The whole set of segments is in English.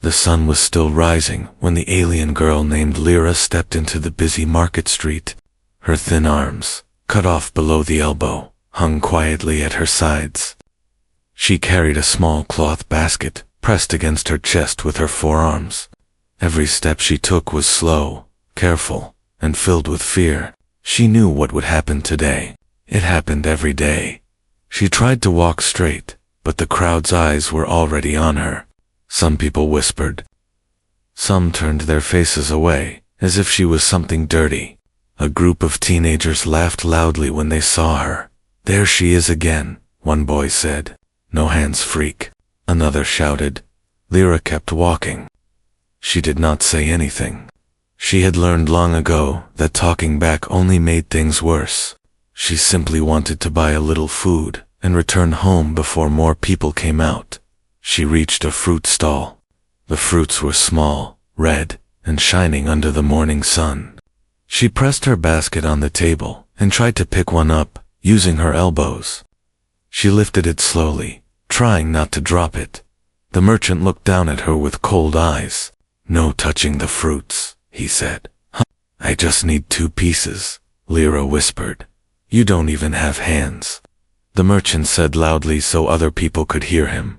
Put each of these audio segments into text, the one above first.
The sun was still rising when the alien girl named Lyra stepped into the busy market street. Her thin arms, cut off below the elbow, hung quietly at her sides. She carried a small cloth basket pressed against her chest with her forearms. Every step she took was slow, careful, and filled with fear. She knew what would happen today. It happened every day. She tried to walk straight, but the crowd's eyes were already on her. Some people whispered. Some turned their faces away, as if she was something dirty. A group of teenagers laughed loudly when they saw her. "There she is again," one boy said. "No hands, freak," another shouted. Lyra kept walking. She did not say anything. She had learned long ago that talking back only made things worse. She simply wanted to buy a little food and return home before more people came out. She reached a fruit stall. The fruits were small, red, and shining under the morning sun. She pressed her basket on the table and tried to pick one up, using her elbows. She lifted it slowly, trying not to drop it. The merchant looked down at her with cold eyes. "No touching the fruits," he said. "I just need 2 pieces," Lyra whispered. "You don't even have hands." The merchant said loudly so other people could hear him.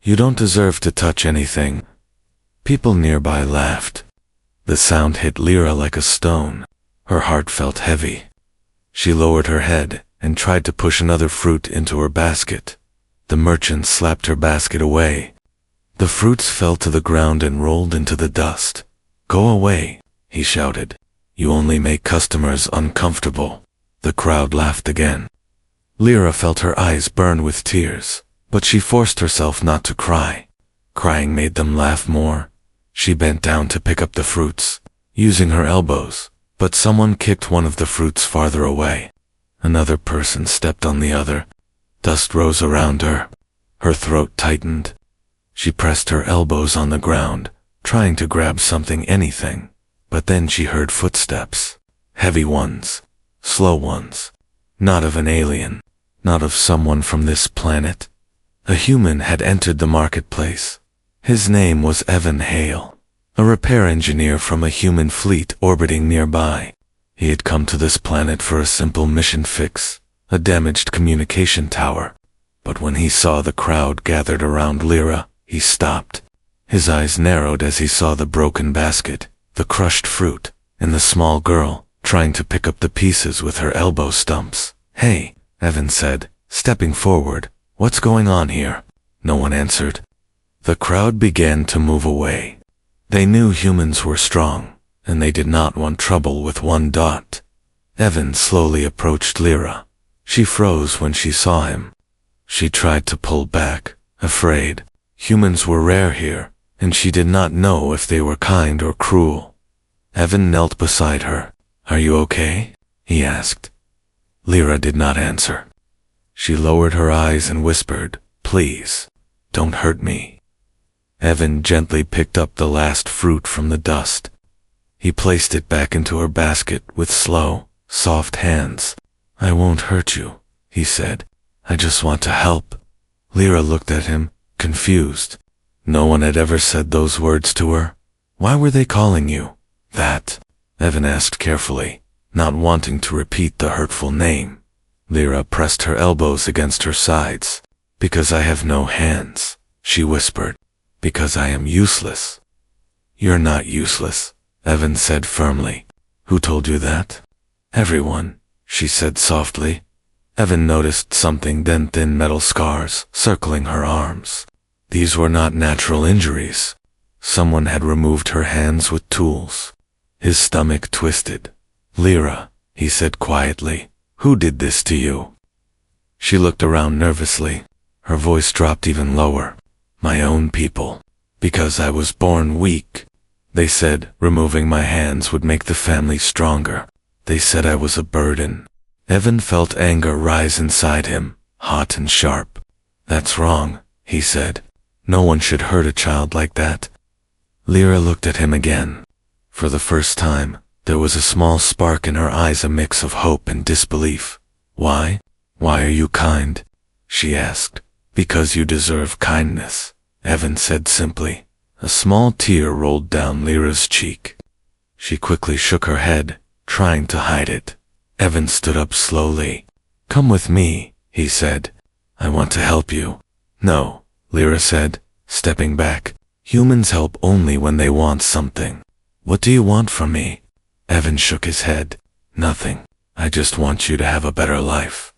"You don't deserve to touch anything." People nearby laughed. The sound hit Lyra like a stone. Her heart felt heavy. She lowered her head and tried to push another fruit into her basket. The merchant slapped her basket away. The fruits fell to the ground and rolled into the dust. "Go away," he shouted. "You only make customers uncomfortable." The crowd laughed again. Lyra felt her eyes burn with tears, but she forced herself not to cry. Crying made them laugh more. She bent down to pick up the fruits, using her elbows, but someone kicked one of the fruits farther away. Another person stepped on the other. Dust rose around her. Her throat tightened. She pressed her elbows on the ground, trying to grab something, anything. But then she heard footsteps. Heavy ones. Slow ones. Not of an alien. Not of someone from this planet. A human had entered the marketplace. His name was Evan Hale, a repair engineer from a human fleet orbiting nearby. He had come to this planet for a simple mission fix, a damaged communication tower. But when he saw the crowd gathered around Lyra, he stopped. His eyes narrowed as he saw the broken basket, the crushed fruit, and the small girl trying to pick up the pieces with her elbow stumps. "Hey," Evan said, stepping forward. "What's going on here?" No one answered. The crowd began to move away. They knew humans were strong, and they did not want trouble with one dot. Evan slowly approached Lyra. She froze when she saw him. She tried to pull back, afraid. Humans were rare here, and she did not know if they were kind or cruel. Evan knelt beside her. "Are you okay?" he asked. Lyra did not answer. She lowered her eyes and whispered, "Please, don't hurt me." Evan gently picked up the last fruit from the dust. He placed it back into her basket with slow, soft hands. "I won't hurt you," he said. "I just want to help." Lyra looked at him, confused. No one had ever said those words to her. "Why were they calling you that?" Evan asked carefully, not wanting to repeat the hurtful name. Lyra pressed her elbows against her sides. "Because I have no hands," she whispered. "Because I am useless." "You're not useless," Evan said firmly. "Who told you that?" "Everyone," she said softly. Evan noticed something, then thin metal scars circling her arms. These were not natural injuries. Someone had removed her hands with tools. His stomach twisted. "Lyra," he said quietly, "who did this to you?" She looked around nervously. Her voice dropped even lower. "My own people. Because I was born weak. They said removing my hands would make the family stronger. They said I was a burden." Evan felt anger rise inside him, hot and sharp. "That's wrong," he said. "No one should hurt a child like that." Lyra looked at him again. For the first time, there was a small spark in her eyes, a mix of hope and disbelief. "Why? Why are you kind?" she asked. "Because you deserve kindness," Evan said simply. A small tear rolled down Lyra's cheek. She quickly shook her head, trying to hide it. Evan stood up slowly. "Come with me," he said. "I want to help you." "No," Lyra said, stepping back. "Humans help only when they want something." "What do you want from me?" Evan shook his head. "Nothing. I just want you to have a better life."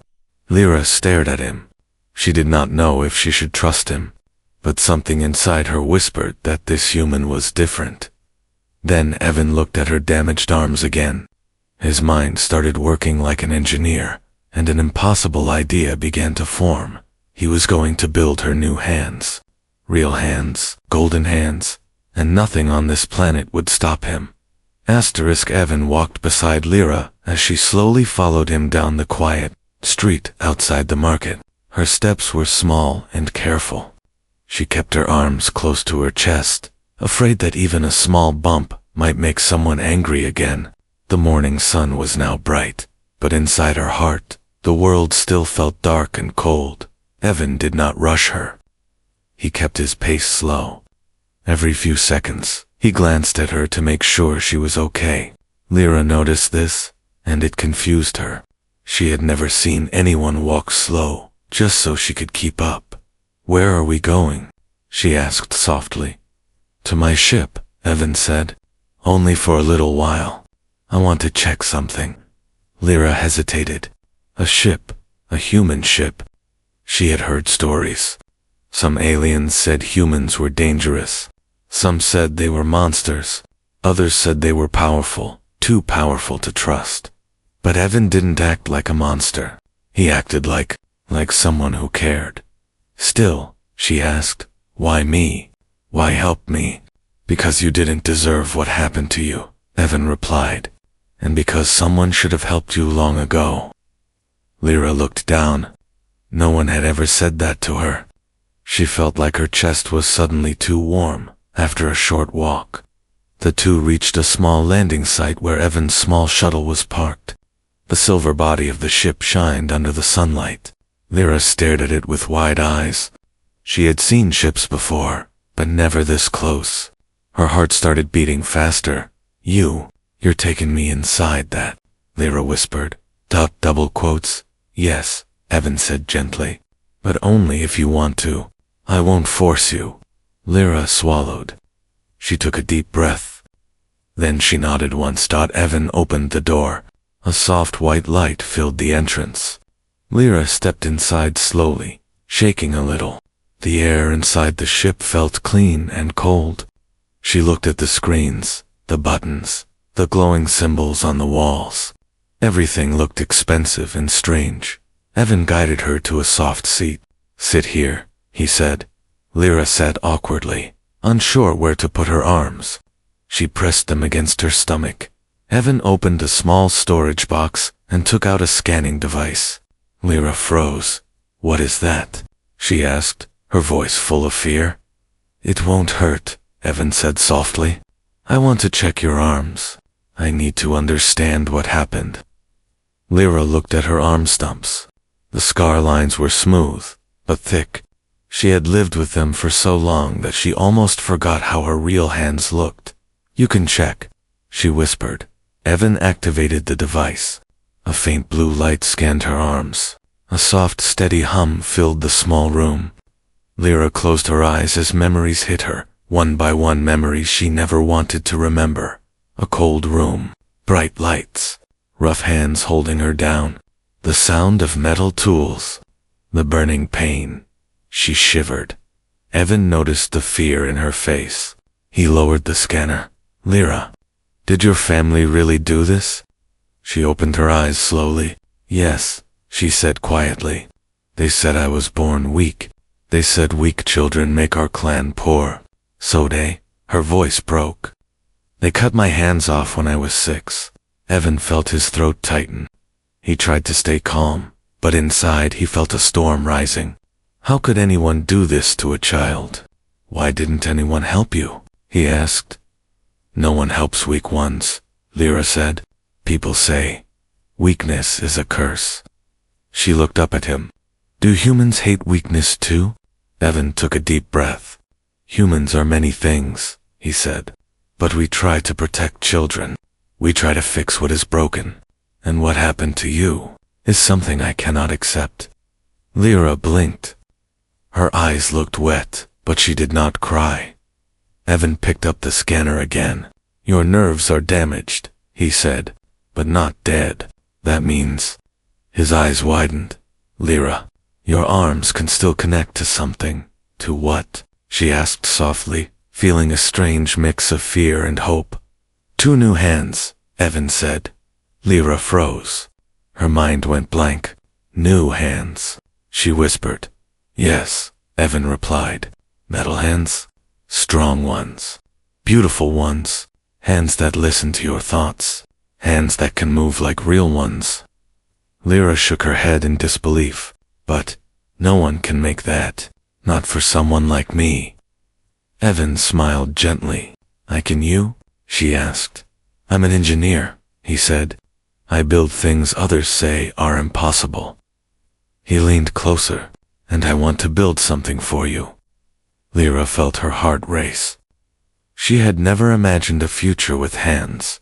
Lyra stared at him. She did not know if she should trust him, but something inside her whispered that this human was different. Then Evan looked at her damaged arms again. His mind started working like an engineer, and an impossible idea began to form. He was going to build her new hands. Real hands, golden hands, and nothing on this planet would stop him. Evan walked beside Lyra as she slowly followed him down the quiet street outside the market. Her steps were small and careful. She kept her arms close to her chest, afraid that even a small bump might make someone angry again. The morning sun was now bright, but inside her heart, the world still felt dark and cold. Evan did not rush her. He kept his pace slow. Every few seconds, he glanced at her to make sure she was okay. Lyra noticed this, and it confused her. She had never seen anyone walk slow, just so she could keep up. "Where are we going?" she asked softly. "To my ship," Evan said. "Only for a little while. I want to check something." Lyra hesitated. A ship, a human ship. She had heard stories. Some aliens said humans were dangerous. Some said they were monsters. Others said they were powerful, too powerful to trust. But Evan didn't act like a monster. He acted like someone who cared. "Still," she asked, "why me? Why help me?" "Because you didn't deserve what happened to you," Evan replied. "And because someone should have helped you long ago." Lyra looked down. No one had ever said that to her. She felt like her chest was suddenly too warm after a short walk. The two reached a small landing site where Evan's small shuttle was parked. The silver body of the ship shined under the sunlight. Lyra stared at it with wide eyes. She had seen ships before, but never this close. Her heart started beating faster. You're taking me inside that," Lyra whispered. Double quotes. "Yes," Evan said gently. "But only if you want to. I won't force you." Lyra swallowed. She took a deep breath. Then she nodded once. Evan opened the door. A soft white light filled the entrance. Lyra stepped inside slowly, shaking a little. The air inside the ship felt clean and cold. She looked at the screens, the buttons, the glowing symbols on the walls. Everything looked expensive and strange. Evan guided her to a soft seat. "Sit here," he said. Lyra sat awkwardly, unsure where to put her arms. She pressed them against her stomach. Evan opened a small storage box and took out a scanning device. Lyra froze. "What is that?" she asked, her voice full of fear. "It won't hurt," Evan said softly. "I want to check your arms. I need to understand what happened." Lyra looked at her arm stumps. The scar lines were smooth, but thick. She had lived with them for so long that she almost forgot how her real hands looked. "You can check," she whispered. Evan activated the device. A faint blue light scanned her arms. A soft, steady hum filled the small room. Lyra closed her eyes as memories hit her, one by one memories she never wanted to remember. A cold room, bright lights, rough hands holding her down, the sound of metal tools, the burning pain. She shivered. Evan noticed the fear in her face. He lowered the scanner. "Lyra, did your family really do this?" She opened her eyes slowly. "Yes," she said quietly. "They said I was born weak. They said weak children make our clan poor. So her voice broke. "They cut my hands off when I was 6. Evan felt his throat tighten. He tried to stay calm, but inside he felt a storm rising. How could anyone do this to a child? "Why didn't anyone help you?" he asked. "No one helps weak ones," Lyra said. "People say weakness is a curse." She looked up at him. "Do humans hate weakness too?" Evan took a deep breath. Humans are many things, he said. But we try to protect children. We try to fix what is broken. And what happened to you is something I cannot accept. Lyra blinked. Her eyes looked wet, but she did not cry. Evan picked up the scanner again. Your nerves are damaged, he said, but not dead. That means... His eyes widened. Lyra, your arms can still connect to something. To what? She asked softly, feeling a strange mix of fear and hope. 2 new hands, Evan said. Lyra froze. Her mind went blank. New hands, she whispered. Yes, Evan replied. Metal hands? Strong ones. Beautiful ones. Hands that listen to your thoughts. Hands that can move like real ones. Lyra shook her head in disbelief. But no one can make that. Not for someone like me. Evan smiled gently. Can you? She asked. I'm an engineer, he said. I build things others say are impossible. He leaned closer. And I want to build something for you. Lyra felt her heart race. She had never imagined a future with hands.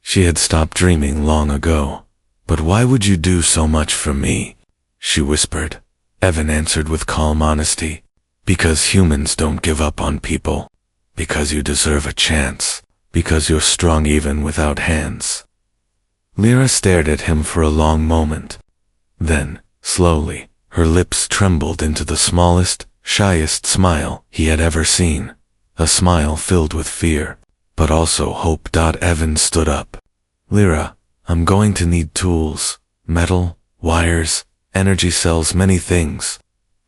She had stopped dreaming long ago. But why would you do so much for me? She whispered. Evan answered with calm honesty. Because humans don't give up on people. Because you deserve a chance. Because you're strong even without hands. Lyra stared at him for a long moment. Then, slowly, her lips trembled into the smallest, shyest smile he had ever seen. A smile filled with fear, but also hope. Evan stood up. Lyra, I'm going to need tools, metal, wires, energy cells, many things.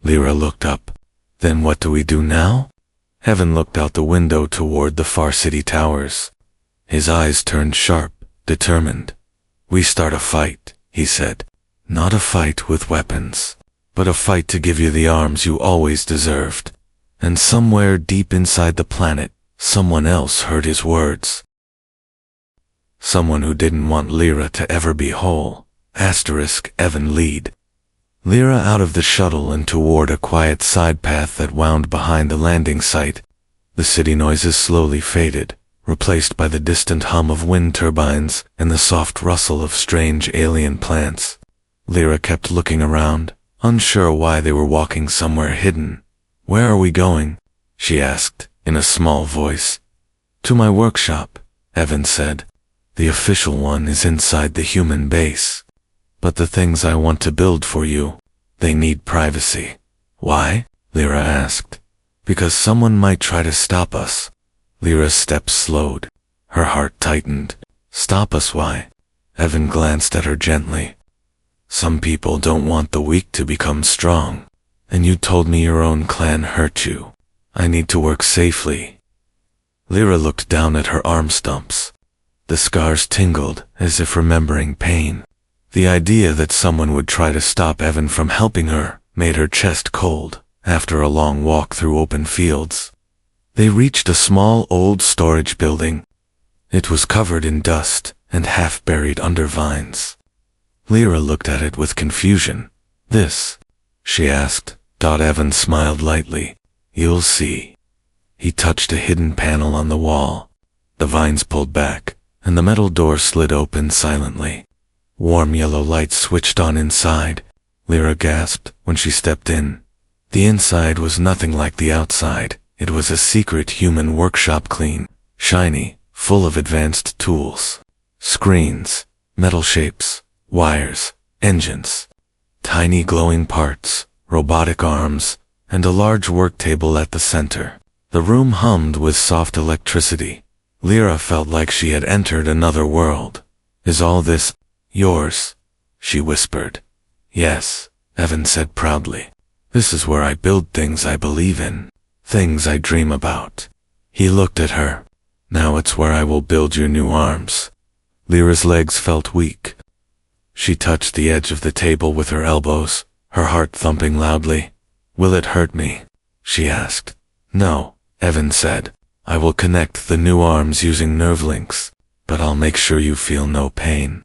Lyra looked up. Then what do we do now? Evan looked out the window toward the far city towers. His eyes turned sharp, determined. We start a fight, he said. Not a fight with weapons, but a fight to give you the arms you always deserved. And somewhere deep inside the planet, someone else heard his words. Someone who didn't want Lyra to ever be whole. Evan lead. Lyra out of the shuttle and toward a quiet side path that wound behind the landing site. The city noises slowly faded, replaced by the distant hum of wind turbines and the soft rustle of strange alien plants. Lyra kept looking around, unsure why they were walking somewhere hidden. Where are we going? She asked, in a small voice. To my workshop, Evan said. The official one is inside the human base. But the things I want to build for you, they need privacy. Why? Lyra asked. Because someone might try to stop us. Lyra's steps slowed. Her heart tightened. Stop us, why? Evan glanced at her gently. Some people don't want the weak to become strong. And you told me your own clan hurt you. I need to work safely. Lyra looked down at her arm stumps. The scars tingled, as if remembering pain. The idea that someone would try to stop Evan from helping her made her chest cold. After a long walk through open fields, they reached a small old storage building. It was covered in dust and half buried under vines. Lyra looked at it with confusion. This? She asked. Evan smiled lightly. You'll see. He touched a hidden panel on the wall. The vines pulled back, and the metal door slid open silently. Warm yellow light switched on inside. Lyra gasped when she stepped in. The inside was nothing like the outside. It was a secret human workshop, clean, shiny, full of advanced tools. Screens, metal shapes, wires, engines, tiny glowing parts, robotic arms, and a large work table at the center. The room hummed with soft electricity. Lyra felt like she had entered another world. Is all this yours? She whispered. Yes, Evan said proudly. This is where I build things I believe in, things I dream about. He looked at her. Now it's where I will build your new arms. Lyra's legs felt weak. She touched the edge of the table with her elbows, her heart thumping loudly. Will it hurt me? She asked. No, Evan said. I will connect the new arms using nerve links, but I'll make sure you feel no pain.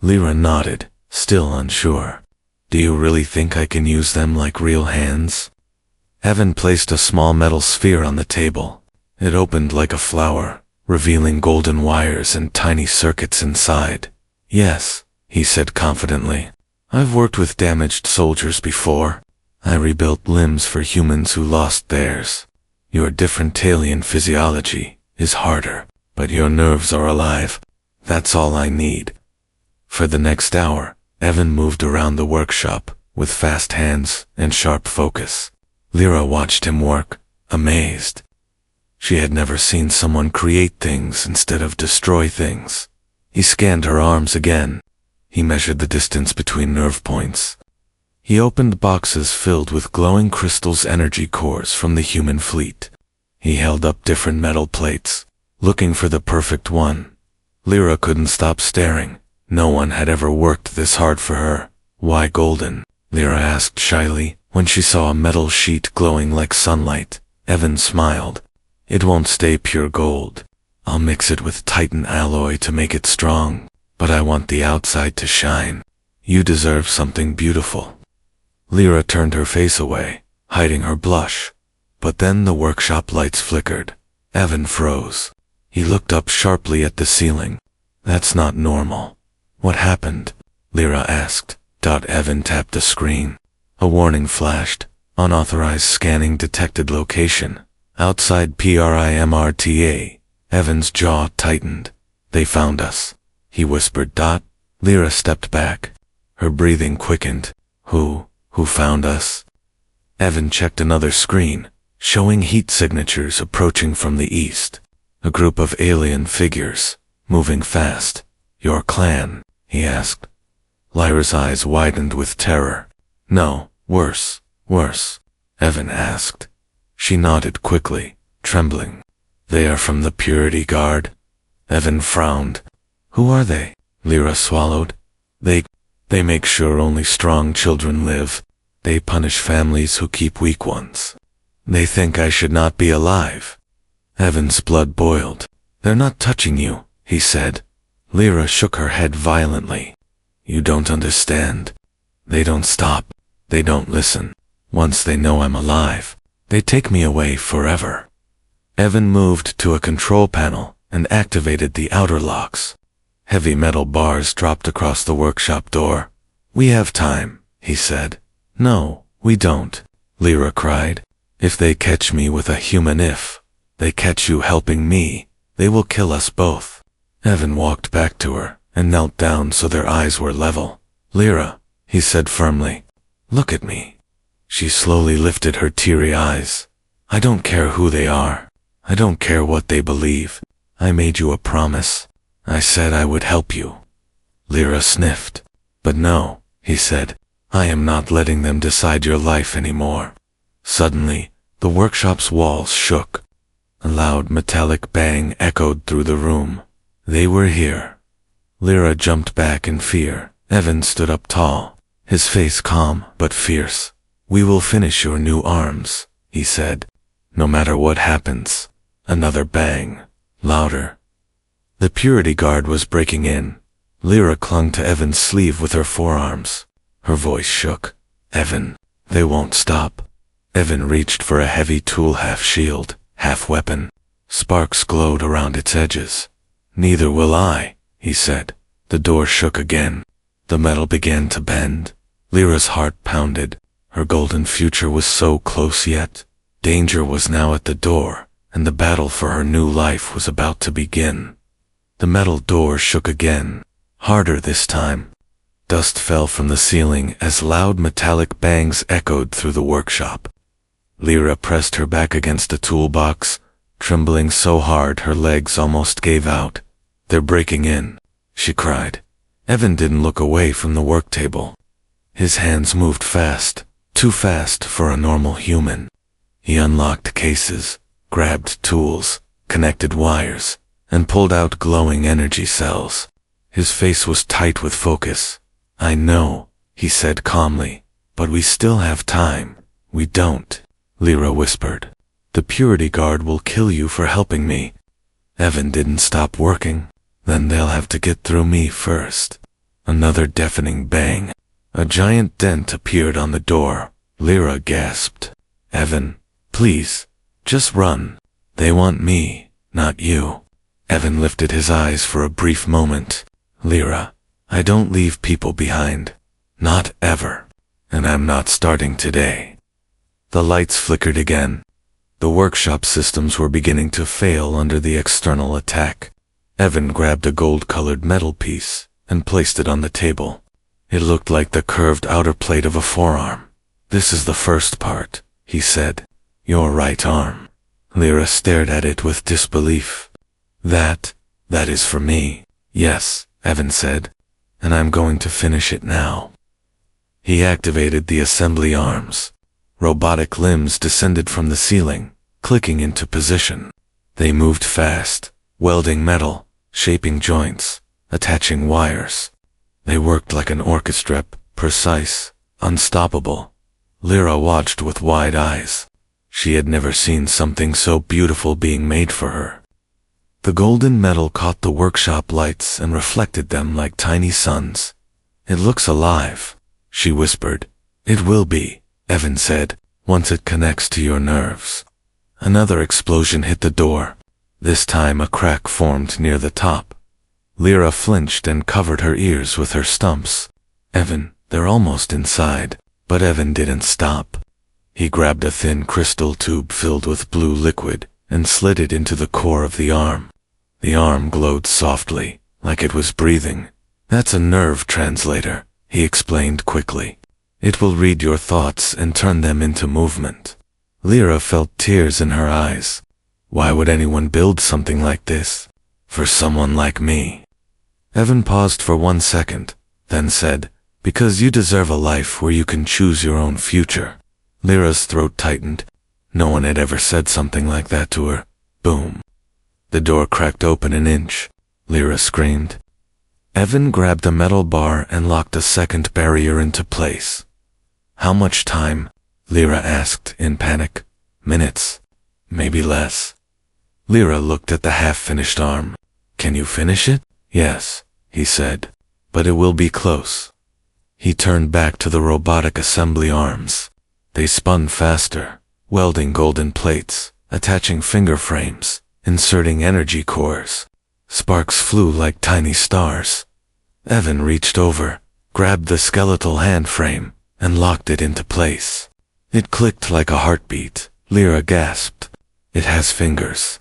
Lyra nodded, still unsure. Do you really think I can use them like real hands? Evan placed a small metal sphere on the table. It opened like a flower, revealing golden wires and tiny circuits inside. Yes, he said confidently. I've worked with damaged soldiers before. I rebuilt limbs for humans who lost theirs. Your different alien physiology is harder, but your nerves are alive. That's all I need. For the next hour, Evan moved around the workshop with fast hands and sharp focus. Lyra watched him work, amazed. She had never seen someone create things instead of destroy things. He scanned her arms again. He measured the distance between nerve points. He opened boxes filled with glowing crystals, energy cores from the human fleet. He held up different metal plates, looking for the perfect one. Lyra couldn't stop staring. No one had ever worked this hard for her. Why golden? Lyra asked shyly when she saw a metal sheet glowing like sunlight. Evan smiled. It won't stay pure gold. I'll mix it with Titan alloy to make it strong, but I want the outside to shine. You deserve something beautiful. Lyra turned her face away, hiding her blush. But then the workshop lights flickered. Evan froze. He looked up sharply at the ceiling. That's not normal. What happened? Lyra asked. Evan tapped the screen. A warning flashed. Unauthorized scanning detected location. Outside PRIMRTA. Evan's jaw tightened. They found us, he whispered. Lyra stepped back. Her breathing quickened. Who found us? Evan checked another screen, showing heat signatures approaching from the east. A group of alien figures, moving fast. Your clan? He asked. Lyra's eyes widened with terror. No, worse. Evan asked. She nodded quickly, trembling. They are from the Purity Guard. Evan frowned. Who are they? Lyra swallowed. They make sure only strong children live. They punish families who keep weak ones. They think I should not be alive. Evan's blood boiled. They're not touching you, he said. Lyra shook her head violently. You don't understand. They don't stop. They don't listen. Once they know I'm alive, they take me away forever. Evan moved to a control panel and activated the outer locks. Heavy metal bars dropped across the workshop door. We have time, he said. No, we don't, Lyra cried. If they catch me with a human, if they catch you helping me, they will kill us both. Evan walked back to her and knelt down so their eyes were level. Lyra, he said firmly, look at me. She slowly lifted her teary eyes. I don't care who they are. I don't care what they believe. I made you a promise. I said I would help you. Lyra sniffed. But no, he said. I am not letting them decide your life anymore. Suddenly, the workshop's walls shook. A loud metallic bang echoed through the room. They were here. Lyra jumped back in fear. Evan stood up tall, his face calm but fierce. We will finish your new arms, he said. No matter what happens. Another bang. Louder. The Purity Guard was breaking in. Lyra clung to Evan's sleeve with her forearms. Her voice shook. Evan, they won't stop. Evan reached for a heavy tool, half shield, half weapon. Sparks glowed around its edges. Neither will I, he said. The door shook again. The metal began to bend. Lyra's heart pounded. Her golden future was so close yet. Danger was now at the door, and the battle for her new life was about to begin. The metal door shook again, harder this time. Dust fell from the ceiling as loud metallic bangs echoed through the workshop. Lyra pressed her back against a toolbox, trembling so hard her legs almost gave out. They're breaking in, she cried. Evan didn't look away from the work table. His hands moved fast, too fast for a normal human. He unlocked cases, grabbed tools, connected wires, and pulled out glowing energy cells. His face was tight with focus. I know, he said calmly, but we still have time. We don't, Lyra whispered. The Purity Guard will kill you for helping me. Evan didn't stop working. Then they'll have to get through me first. Another deafening bang. A giant dent appeared on the door. Lyra gasped. Evan, please, just run. They want me, not you. Evan lifted his eyes for a brief moment. Lyra, I don't leave people behind. Not ever. And I'm not starting today. The lights flickered again. The workshop systems were beginning to fail under the external attack. Evan grabbed a gold-colored metal piece and placed it on the table. It looked like the curved outer plate of a forearm. This is the first part, he said. Your right arm. Lyra stared at it with disbelief. That is for me. Yes, Evan said. And I'm going to finish it now. He activated the assembly arms. Robotic limbs descended from the ceiling, clicking into position. They moved fast, welding metal, shaping joints, attaching wires. They worked like an orchestra, precise, unstoppable. Lyra watched with wide eyes. She had never seen something so beautiful being made for her. The golden metal caught the workshop lights and reflected them like tiny suns. It looks alive, she whispered. It will be, Evan said, once it connects to your nerves. Another explosion hit the door. This time a crack formed near the top. Lyra flinched and covered her ears with her stumps. Evan, they're almost inside. But Evan didn't stop. He grabbed a thin crystal tube filled with blue liquid and slid it into the core of the arm. The arm glowed softly, like it was breathing. That's a nerve translator, he explained quickly. It will read your thoughts and turn them into movement. Lyra felt tears in her eyes. Why would anyone build something like this? For someone like me. Evan paused for 1 second, then said, because you deserve a life where you can choose your own future. Lyra's throat tightened. No one had ever said something like that to her. Boom. The door cracked open an inch. Lyra screamed. Evan grabbed a metal bar and locked a second barrier into place. How much time? Lyra asked in panic. Minutes. Maybe less. Lyra looked at the half-finished arm. Can you finish it? Yes, he said. But it will be close. He turned back to the robotic assembly arms. They spun faster, welding golden plates, attaching finger frames, inserting energy cores. Sparks flew like tiny stars. Evan reached over, grabbed the skeletal hand frame, and locked it into place. It clicked like a heartbeat. Lyra gasped. It has fingers.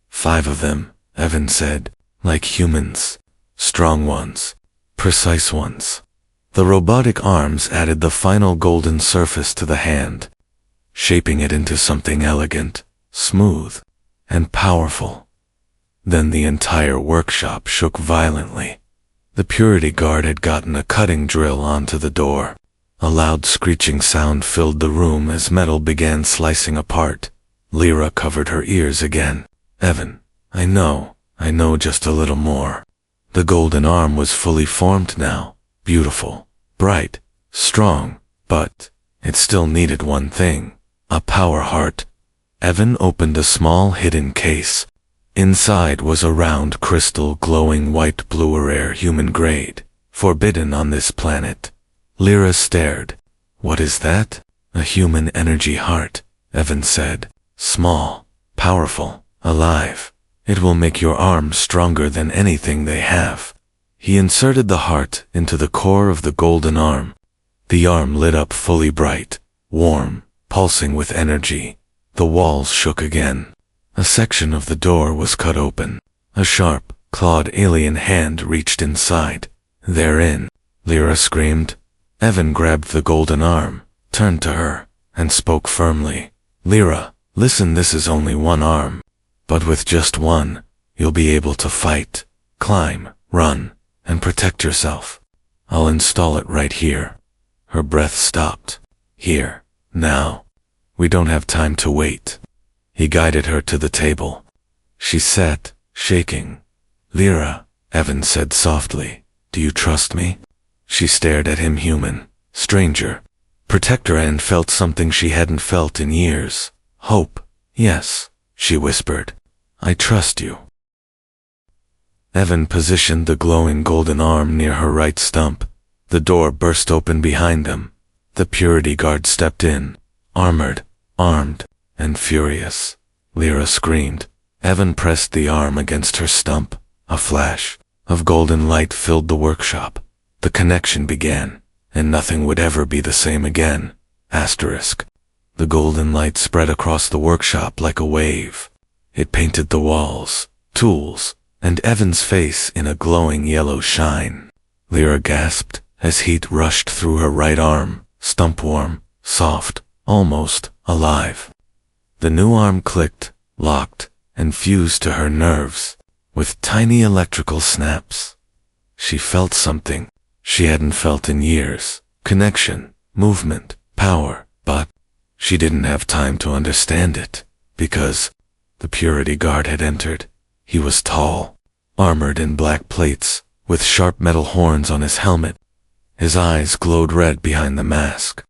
5 of them, Evan said, like humans. Strong ones. Precise ones. The robotic arms added the final golden surface to the hand, shaping it into something elegant, smooth, and powerful. Then the entire workshop shook violently. The purity guard had gotten a cutting drill onto the door. A loud screeching sound filled the room as metal began slicing apart. Lyra covered her ears again. Evan, I know just a little more. The golden arm was fully formed now. Beautiful, bright, strong, but it still needed one thing, a power heart. Evan opened a small hidden case. Inside was a round crystal glowing white-blue rare human grade, forbidden on this planet. Lyra stared. What is that? A human energy heart, Evan said. Small, powerful, alive. It will make your arm stronger than anything they have. He inserted the heart into the core of the golden arm. The arm lit up fully bright, warm, pulsing with energy. The walls shook again. A section of the door was cut open. A sharp, clawed alien hand reached inside. They're in, Lyra screamed. Evan grabbed the golden arm, turned to her, and spoke firmly. Lyra, listen, this is only one arm. But with just one, you'll be able to fight, climb, run, and protect yourself. I'll install it right here. Her breath stopped. Here, now. We don't have time to wait. He guided her to the table. She sat, shaking. Lyra, Evan said softly, do you trust me? She stared at him, human, stranger. Protector, and felt something she hadn't felt in years. Hope. Yes, she whispered. I trust you. Evan positioned the glowing golden arm near her right stump. The door burst open behind them. The purity guard stepped in, armored, armed and furious. Lyra screamed. Evan pressed the arm against her stump. A flash of golden light filled the workshop. The connection began, and nothing would ever be the same again. Asterisk. The golden light spread across the workshop like a wave. It painted the walls, tools, and Evan's face in a glowing yellow shine. Lyra gasped as heat rushed through her right arm, stump warm, soft, almost alive. The new arm clicked, locked, and fused to her nerves, with tiny electrical snaps. She felt something she hadn't felt in years. Connection, movement, power, but she didn't have time to understand it, because the purity guard had entered. He was tall, armored in black plates, with sharp metal horns on his helmet. His eyes glowed red behind the mask.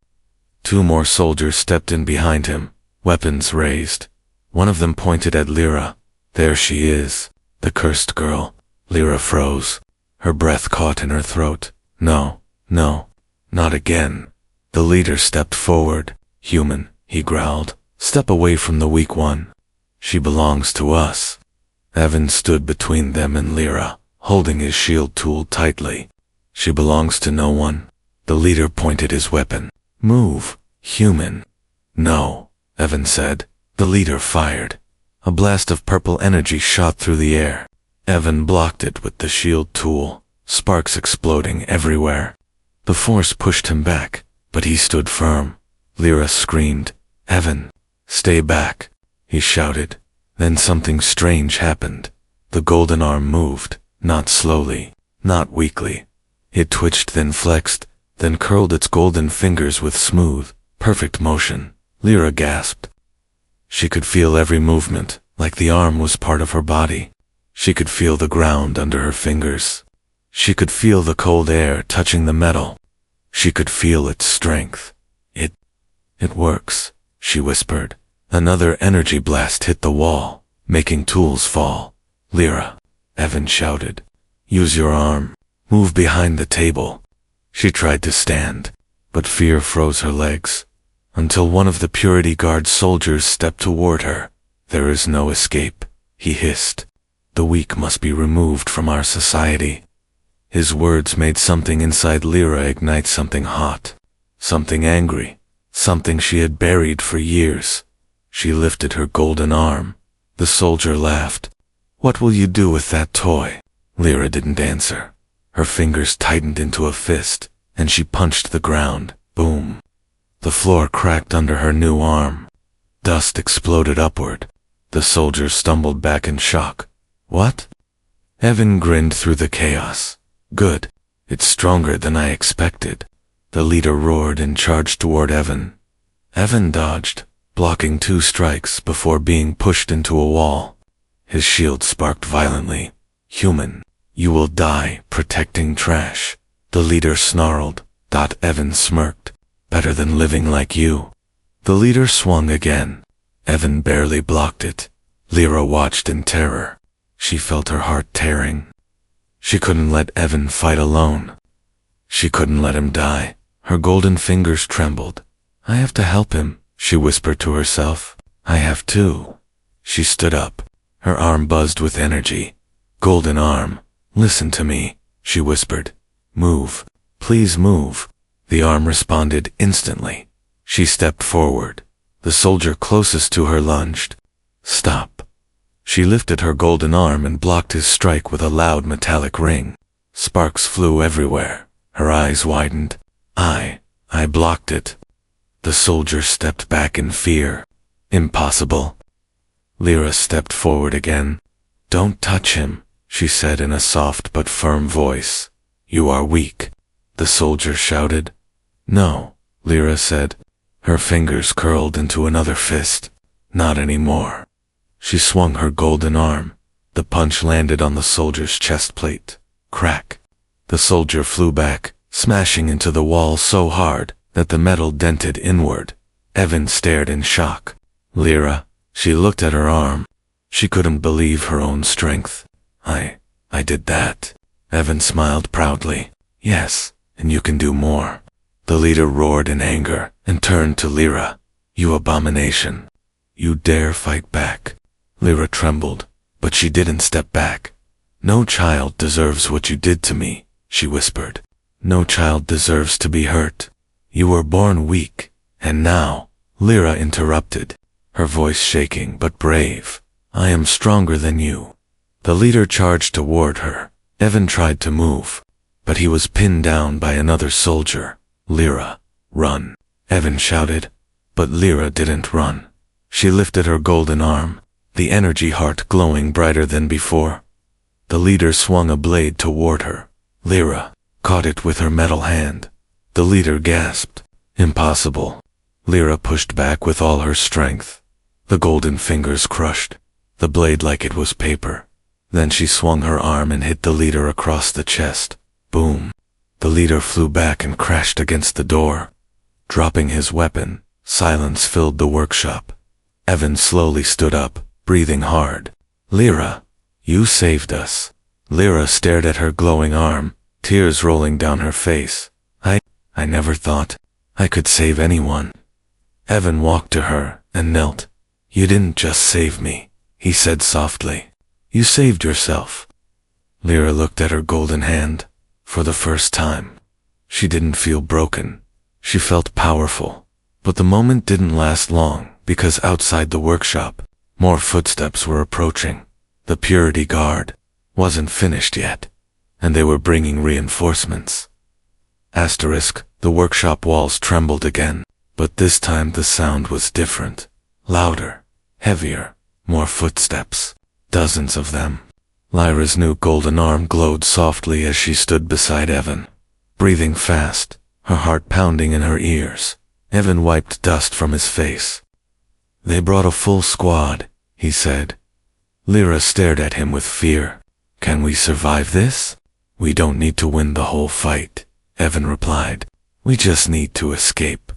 2 more soldiers stepped in behind him, weapons raised. One of them pointed at Lyra. There she is, the cursed girl. Lyra froze. Her breath caught in her throat. No, not again. The leader stepped forward. Human, he growled. Step away from the weak one. She belongs to us. Evan stood between them and Lyra, holding his shield tool tightly. She belongs to no one. The leader pointed his weapon. Move, human. No, Evan said. The leader fired. A blast of purple energy shot through the air. Evan blocked it with the shield tool, sparks exploding everywhere. The force pushed him back, but he stood firm. Lyra screamed. Evan, stay back, he shouted. Then something strange happened. The golden arm moved, not slowly, not weakly. It twitched, then flexed, then curled its golden fingers with smooth, perfect motion. Lyra gasped. She could feel every movement, like the arm was part of her body. She could feel the ground under her fingers. She could feel the cold air touching the metal. She could feel its strength. It works, she whispered. Another energy blast hit the wall, making tools fall. Lyra, Evan shouted. Use your arm. Move behind the table. She tried to stand, but fear froze her legs, until one of the Purity Guard soldiers stepped toward her. There is no escape, he hissed. The weak must be removed from our society. His words made something inside Lyra ignite, something hot, something angry, something she had buried for years. She lifted her golden arm. The soldier laughed. What will you do with that toy? Lyra didn't answer. Her fingers tightened into a fist, and she punched the ground. Boom. The floor cracked under her new arm. Dust exploded upward. The soldier stumbled back in shock. What? Evan grinned through the chaos. Good. It's stronger than I expected. The leader roared and charged toward Evan. Evan dodged, blocking 2 strikes before being pushed into a wall. His shield sparked violently. Human, you will die protecting trash. The leader snarled. Evan smirked. Better than living like you. The leader swung again. Evan barely blocked it. Lyra watched in terror. She felt her heart tearing. She couldn't let Evan fight alone. She couldn't let him die. Her golden fingers trembled. I have to help him, she whispered to herself. I have to. She stood up. Her arm buzzed with energy. Golden arm, listen to me, she whispered. Move. Please move. The arm responded instantly. She stepped forward. The soldier closest to her lunged. Stop. She lifted her golden arm and blocked his strike with a loud metallic ring. Sparks flew everywhere. Her eyes widened. I blocked it. The soldier stepped back in fear. Impossible. Lyra stepped forward again. Don't touch him, she said in a soft but firm voice. You are weak. The soldier shouted. No, Lyra said. Her fingers curled into another fist. Not anymore. She swung her golden arm. The punch landed on the soldier's chest plate. Crack. The soldier flew back, smashing into the wall so hard that the metal dented inward. Evan stared in shock. Lyra, she looked at her arm. She couldn't believe her own strength. I did that. Evan smiled proudly. Yes, and you can do more. The leader roared in anger and turned to Lyra. You abomination. You dare fight back. Lyra trembled, but she didn't step back. No child deserves what you did to me, she whispered. No child deserves to be hurt. You were born weak, and now, Lyra interrupted, her voice shaking but brave. I am stronger than you. The leader charged toward her. Evan tried to move, but he was pinned down by another soldier. Lyra, run, Evan shouted, but Lyra didn't run. She lifted her golden arm, the energy heart glowing brighter than before. The leader swung a blade toward her. Lyra caught it with her metal hand. The leader gasped. Impossible. Lyra pushed back with all her strength. The golden fingers crushed the blade like it was paper. Then she swung her arm and hit the leader across the chest. Boom. The leader flew back and crashed against the door. Dropping his weapon, silence filled the workshop. Evan slowly stood up, breathing hard. Lyra, you saved us. Lyra stared at her glowing arm, tears rolling down her face. I never thought I could save anyone. Evan walked to her and knelt. You didn't just save me, he said softly. You saved yourself. Lyra looked at her golden hand. For the first time, she didn't feel broken. She felt powerful. But the moment didn't last long, because outside the workshop, more footsteps were approaching. The purity guard wasn't finished yet, and they were bringing reinforcements. Asterisk, the workshop walls trembled again, but this time the sound was different. Louder, heavier, more footsteps. Dozens of them. Lyra's new golden arm glowed softly as she stood beside Evan. Breathing fast, her heart pounding in her ears, Evan wiped dust from his face. They brought a full squad, he said. Lyra stared at him with fear. Can we survive this? We don't need to win the whole fight, Evan replied. We just need to escape.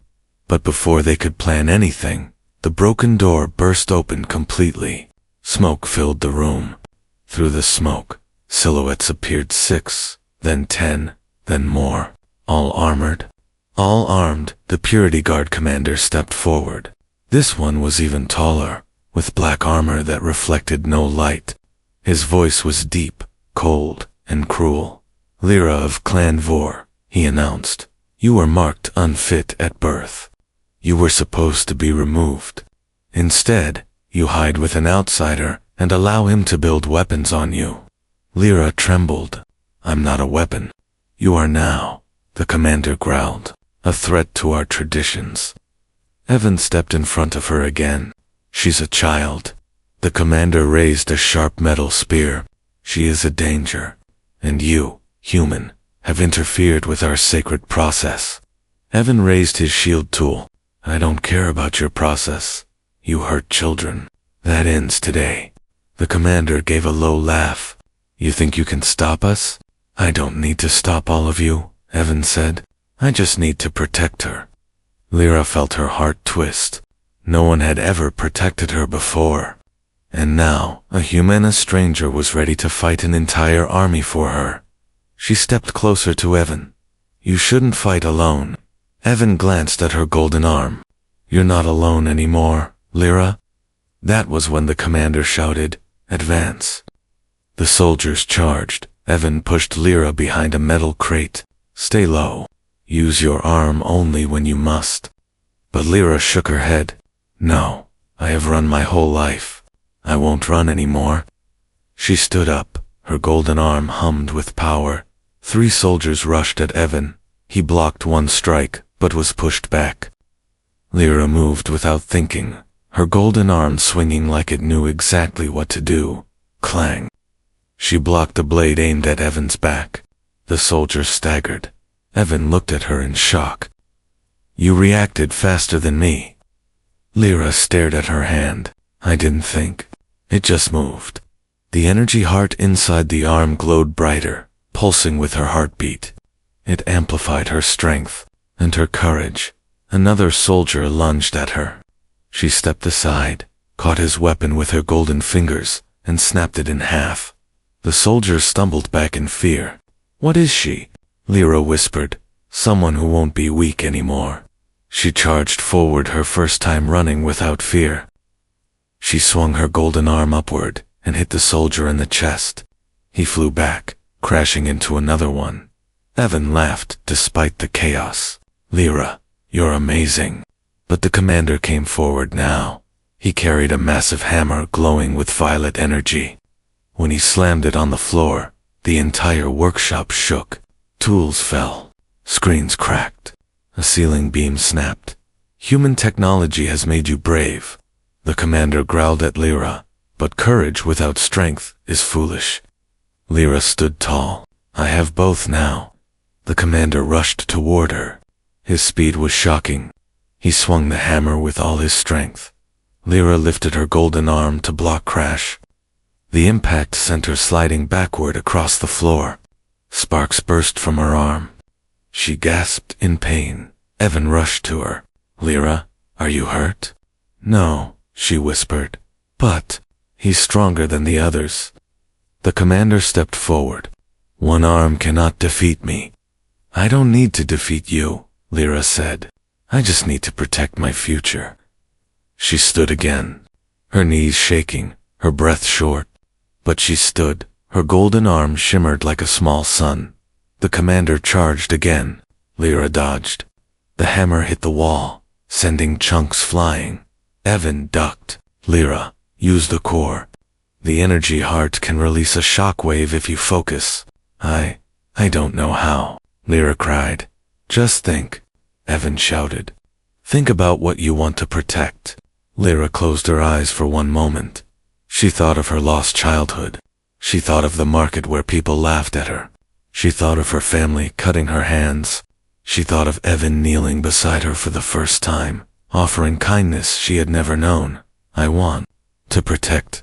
But before they could plan anything, the broken door burst open completely. Smoke filled the room. Through the smoke, silhouettes appeared 6, then 10, then more, all armored. All armed, the Purity Guard commander stepped forward. This one was even taller, with black armor that reflected no light. His voice was deep, cold, and cruel. Lyra of Clan Vor, he announced. You were marked unfit at birth. You were supposed to be removed. Instead, you hide with an outsider and allow him to build weapons on you. Lyra trembled. I'm not a weapon. You are now, the commander growled, a threat to our traditions. Evan stepped in front of her again. She's a child. The commander raised a sharp metal spear. She is a danger. And you, human, have interfered with our sacred process. Evan raised his shield tool. I don't care about your process. You hurt children. That ends today. The commander gave a low laugh. You think you can stop us? I don't need to stop all of you, Evan said. I just need to protect her. Lyra felt her heart twist. No one had ever protected her before. And now, a human, a stranger, was ready to fight an entire army for her. She stepped closer to Evan. You shouldn't fight alone. Evan glanced at her golden arm. You're not alone anymore, Lyra. That was when the commander shouted, Advance. The soldiers charged. Evan pushed Lyra behind a metal crate. Stay low. Use your arm only when you must. But Lyra shook her head. No, I have run my whole life. I won't run anymore. She stood up. Her golden arm hummed with power. 3 soldiers rushed at Evan. He blocked one strike, but was pushed back. Lyra moved without thinking, her golden arm swinging like it knew exactly what to do. Clang. She blocked a blade aimed at Evan's back. The soldier staggered. Evan looked at her in shock. You reacted faster than me. Lyra stared at her hand. I didn't think. It just moved. The energy heart inside the arm glowed brighter, pulsing with her heartbeat. It amplified her strength and her courage. Another soldier lunged at her. She stepped aside, caught his weapon with her golden fingers, and snapped it in half. The soldier stumbled back in fear. What is she? Lyra whispered. Someone who won't be weak anymore. She charged forward, her first time running without fear. She swung her golden arm upward and hit the soldier in the chest. He flew back, crashing into another one. Evan laughed despite the chaos. Lyra, you're amazing. But the commander came forward now. He carried a massive hammer glowing with violet energy. When he slammed it on the floor, the entire workshop shook. Tools fell. Screens cracked. A ceiling beam snapped. Human technology has made you brave. The commander growled at Lyra, but courage without strength is foolish. Lyra stood tall. I have both now. The commander rushed toward her. His speed was shocking. He swung the hammer with all his strength. Lyra lifted her golden arm to block crash. The impact sent her sliding backward across the floor. Sparks burst from her arm. She gasped in pain. Evan rushed to her. Lyra, are you hurt? No, she whispered. But he's stronger than the others. The commander stepped forward. One arm cannot defeat me. I don't need to defeat you, Lyra said. I just need to protect my future. She stood again, her knees shaking, her breath short. But she stood. Her golden arm shimmered like a small sun. The commander charged again. Lyra dodged. The hammer hit the wall, sending chunks flying. Evan ducked. Lyra, use the core. The energy heart can release a shock wave if you focus. I don't know how, Lyra cried. Just think, Evan shouted. Think about what you want to protect. Lyra closed her eyes for one moment. She thought of her lost childhood. She thought of the market where people laughed at her. She thought of her family cutting her hands. She thought of Evan kneeling beside her for the first time, offering kindness she had never known. I want to protect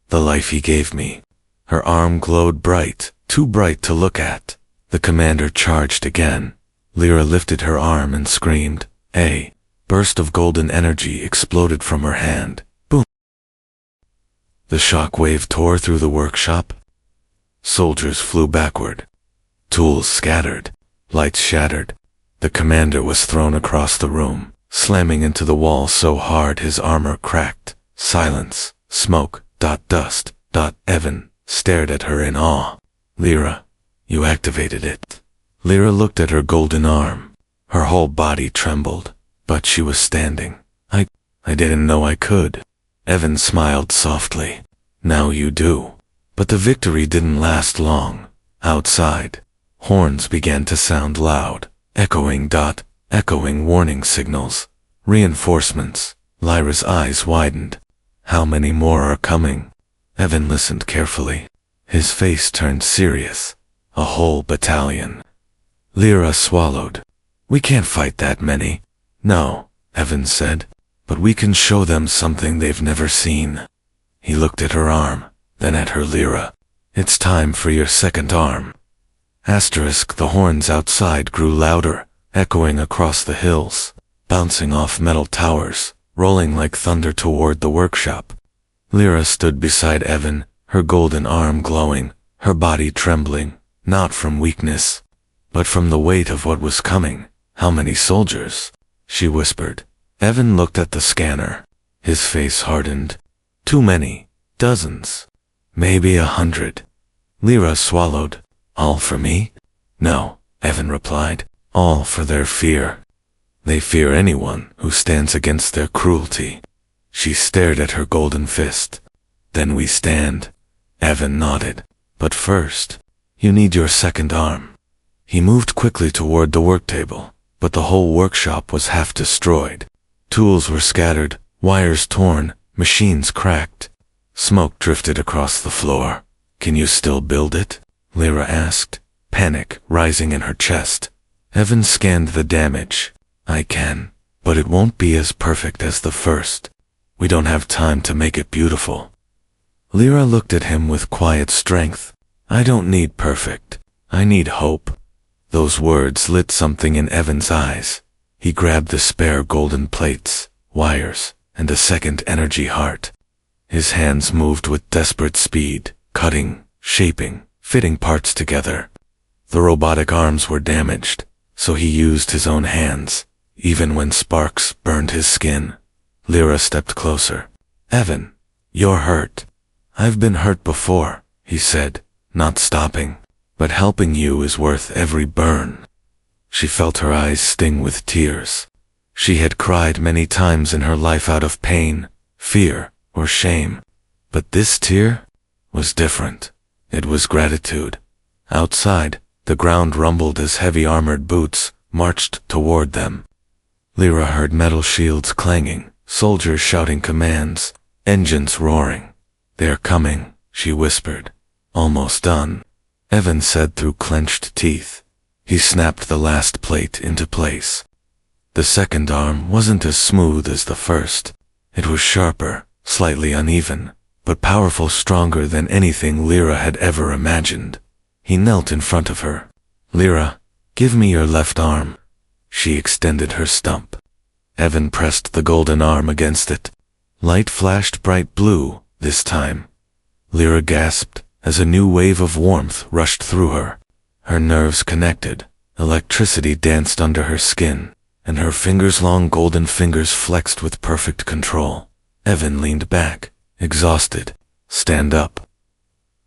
the life he gave me. Her arm glowed bright, too bright to look at. The commander charged again. Lyra lifted her arm and screamed. A burst of golden energy exploded from her hand. Boom! The shock wave tore through the workshop. Soldiers flew backward. Tools scattered. Lights shattered. The commander was thrown across the room, slamming into the wall so hard his armor cracked. Silence. Smoke. Dust. Evan stared at her in awe. Lyra, you activated it. Lyra looked at her golden arm. Her whole body trembled, but she was standing. I didn't know I could. Evan smiled softly. Now you do. But the victory didn't last long. Outside, horns began to sound loud, echoing warning signals. Reinforcements. Lyra's eyes widened. How many more are coming? Evan listened carefully. His face turned serious. A whole battalion. Lyra swallowed. We can't fight that many. No, Evan said. But we can show them something they've never seen. He looked at her arm, then at her. Lyra, it's time for your second arm. The horns outside grew louder, echoing across the hills, bouncing off metal towers, rolling like thunder toward the workshop. Lyra stood beside Evan, her golden arm glowing, her body trembling, not from weakness, but from the weight of what was coming. How many soldiers? She whispered. Evan looked at the scanner. His face hardened. Too many. Dozens. Maybe 100. Lyra swallowed. All for me? No, Evan replied. All for their fear. They fear anyone who stands against their cruelty. She stared at her golden fist. Then we stand. Evan nodded. But first, you need your second arm. He moved quickly toward the work table, but the whole workshop was half destroyed. Tools were scattered, wires torn, machines cracked. Smoke drifted across the floor. Can you still build it? Lyra asked, panic rising in her chest. Evan scanned the damage. I can, but it won't be as perfect as the first. We don't have time to make it beautiful. Lyra looked at him with quiet strength. I don't need perfect. I need hope. Those words lit something in Evan's eyes. He grabbed the spare golden plates, wires, and a second energy heart. His hands moved with desperate speed, cutting, shaping, fitting parts together. The robotic arms were damaged, so he used his own hands, even when sparks burned his skin. Lyra stepped closer. "Evan, you're hurt." "I've been hurt before," he said, not stopping. "But helping you is worth every burn." She felt her eyes sting with tears. She had cried many times in her life out of pain, fear, or shame. But this tear was different. It was gratitude. Outside, the ground rumbled as heavy armored boots marched toward them. Lyra heard metal shields clanging, soldiers shouting commands, engines roaring. "They're coming," she whispered. "Almost done," Evan said through clenched teeth. He snapped the last plate into place. The second arm wasn't as smooth as the first. It was sharper, slightly uneven, but powerful, stronger than anything Lyra had ever imagined. He knelt in front of her. "Lyra, give me your left arm." She extended her stump. Evan pressed the golden arm against it. Light flashed bright blue, this time. Lyra gasped as a new wave of warmth rushed through her. Her nerves connected, electricity danced under her skin, and her fingers-long golden fingers flexed with perfect control. Evan leaned back, exhausted. "Stand up."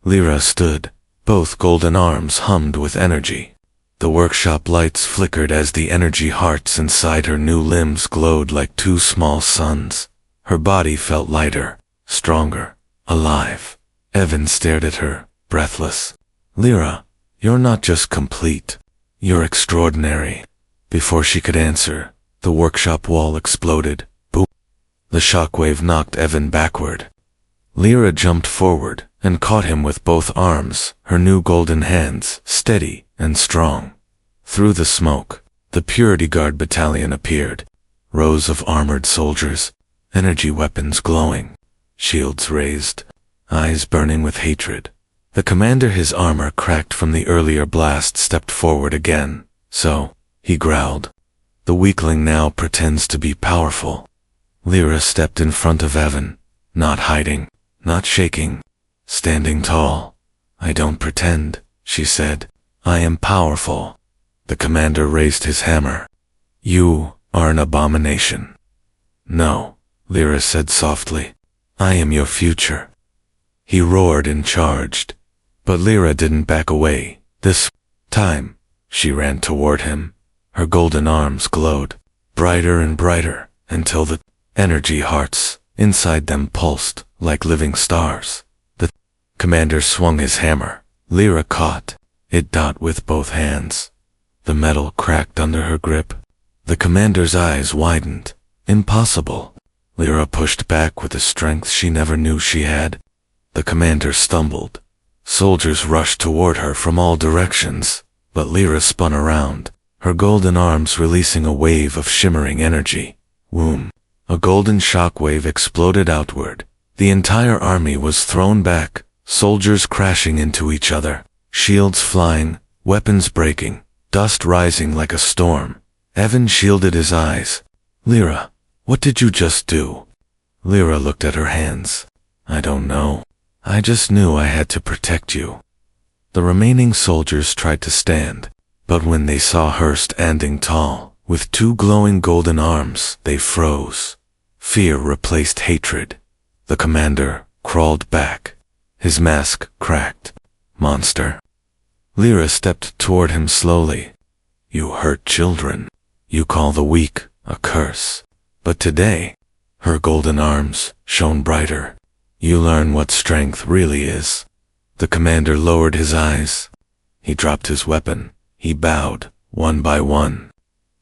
Lyra stood. Both golden arms hummed with energy. The workshop lights flickered as the energy hearts inside her new limbs glowed like two small suns. Her body felt lighter, stronger, alive. Evan stared at her, breathless. "Lyra, you're not just complete. You're extraordinary." Before she could answer, the workshop wall exploded. Boom! The shockwave knocked Evan backward. Lyra jumped forward and caught him with both arms, her new golden hands steady and strong. Through the smoke, the Purity Guard battalion appeared. Rows of armored soldiers, energy weapons glowing, shields raised, eyes burning with hatred. The commander, his armor cracked from the earlier blast, stepped forward again. "So," he growled, "the weakling now pretends to be powerful." Lyra stepped in front of Evan, not hiding, not shaking, standing tall. "I don't pretend," she said. "I am powerful." The commander raised his hammer. "You are an abomination." "No," Lyra said softly. "I am your future." He roared and charged. But Lyra didn't back away. This time, she ran toward him. Her golden arms glowed, brighter and brighter, until the energy hearts inside them pulsed like living stars. The commander swung his hammer. Lyra caught it with both hands. The metal cracked under her grip. The commander's eyes widened. Impossible. Lyra pushed back with a strength she never knew she had. The commander stumbled. Soldiers rushed toward her from all directions, but Lyra spun around, her golden arms releasing a wave of shimmering energy. Whoom! A golden shockwave exploded outward. The entire army was thrown back, soldiers crashing into each other, shields flying, weapons breaking, dust rising like a storm. Evan shielded his eyes. "Lyra, what did you just do?" Lyra looked at her hands. "I don't know. I just knew I had to protect you." The remaining soldiers tried to stand, but when they saw her standing tall, with two glowing golden arms, they froze. Fear replaced hatred. The commander crawled back. His mask cracked. "Monster." Lyra stepped toward him slowly. "You hurt children. You call the weak a curse. But today," her golden arms shone brighter, "you learn what strength really is." The commander lowered his eyes. He dropped his weapon. He bowed, one by one.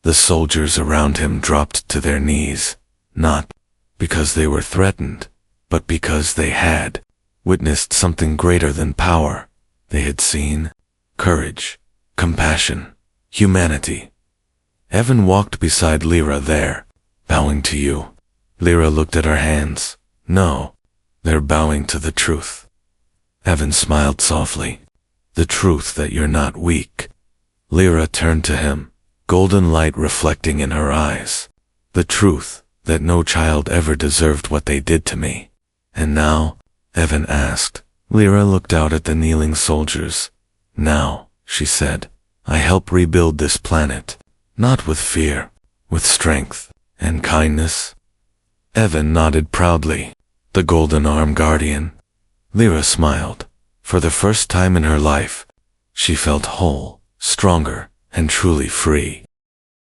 The soldiers around him dropped to their knees, not because they were threatened, but because they had witnessed something greater than power. They had seen courage, compassion, humanity. Evan walked beside Lyra there. "Bowing to you." Lyra looked at her hands. "No, they're bowing to the truth." Evan smiled softly. "The truth that you're not weak." Lyra turned to him, golden light reflecting in her eyes. "The truth that no child ever deserved what they did to me." "And now?" Evan asked. Lyra looked out at the kneeling soldiers. "Now," she said, "I help rebuild this planet. Not with fear, with strength and kindness? Evan nodded proudly. The golden arm guardian. Lyra smiled. For the first time in her life, she felt whole, stronger, and truly free.